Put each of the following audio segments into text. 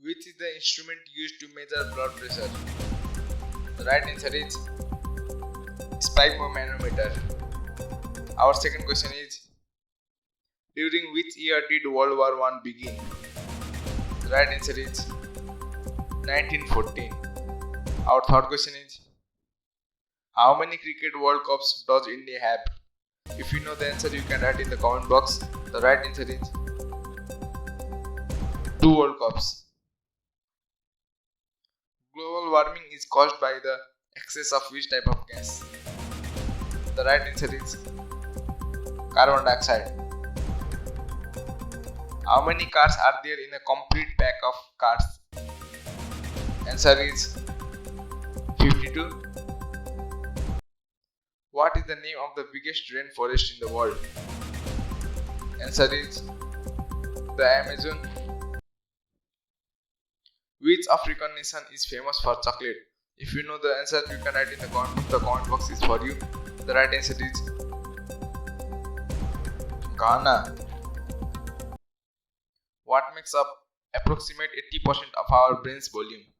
Which is the instrument used to measure blood pressure? The right answer is sphygmomanometer. Our second question is, during which year did World War I begin? The right answer is 1914. Our third question is, how many cricket World Cups does India have? If you know the answer, you can write in the comment box. The right answer is 2 World Cups. Global warming is caused by the excess of which type of gas? The right answer is carbon dioxide. How many cars are there in a complete pack of cars? Answer is 52. What is the name of the biggest rainforest in the world? Answer is the Amazon. Which African nation is famous for chocolate? If you know the answer, you can write in the comment box. The comment box is for you. The right answer is Ghana. What makes up approximate 80% of our brain's volume?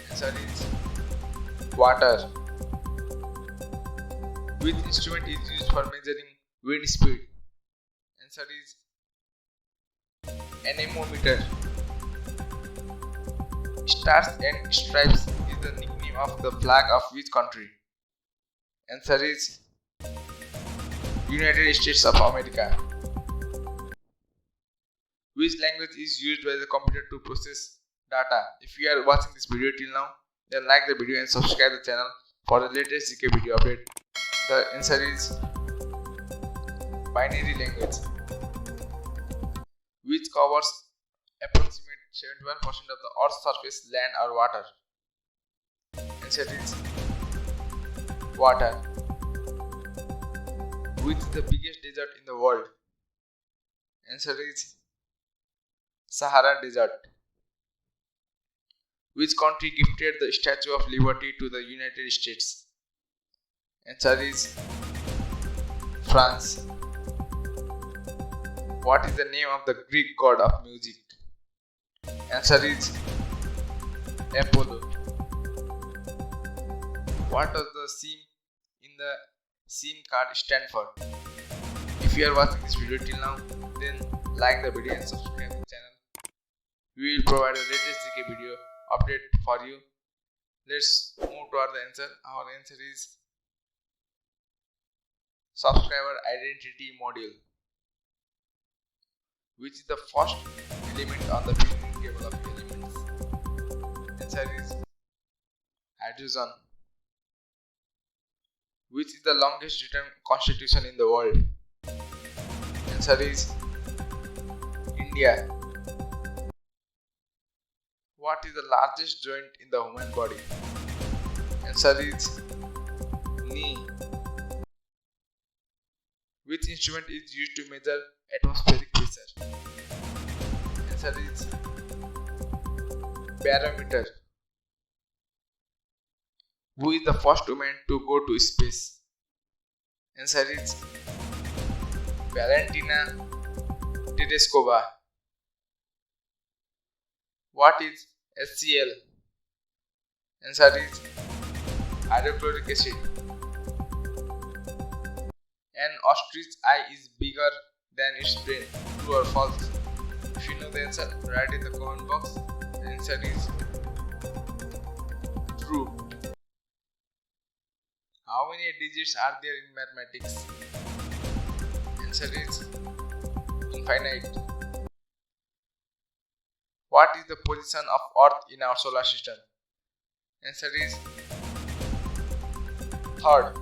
Answer is water. Which instrument is used for measuring wind speed? Answer is anemometer. Stars and Stripes is the nickname of the flag of which country? Answer is United States of America. Which language is used by the computer to process data? If you are watching this video till now, then like the video and subscribe the channel for the latest GK video update. The answer is binary language. Which covers approximately 71% of the Earth's surface, land or water? Answer is water. Which is the biggest desert in the world? Answer is Sahara Desert. Which country gifted the Statue of Liberty to the United States? Answer is France. What is the name of the Greek god of music? Answer is Apollo. What does the SIM in the SIM card stand for? If you are watching this video till now, then like the video and subscribe to the channel. We will provide the latest GK video update for you. Let's move toward the answer. Our answer is subscriber identity module. Which is the first element on the periodic table of elements? Answer is hydrogen. Which is the longest written constitution in the world? Answer is India. What is the largest joint in the human body? Answer is knee. Which instrument is used to measure atmospheric pressure? Answer is barometer. Who is the first woman to go to space? Answer is Valentina Tereshkova. What is HCl? Answer is hydrochloric acid. An ostrich eye is bigger than its brain. True or false? If you know the answer, write in the comment box. The answer is true. How many digits are there in mathematics? Answer is infinite. What is the position of Earth in our solar system? Answer is third.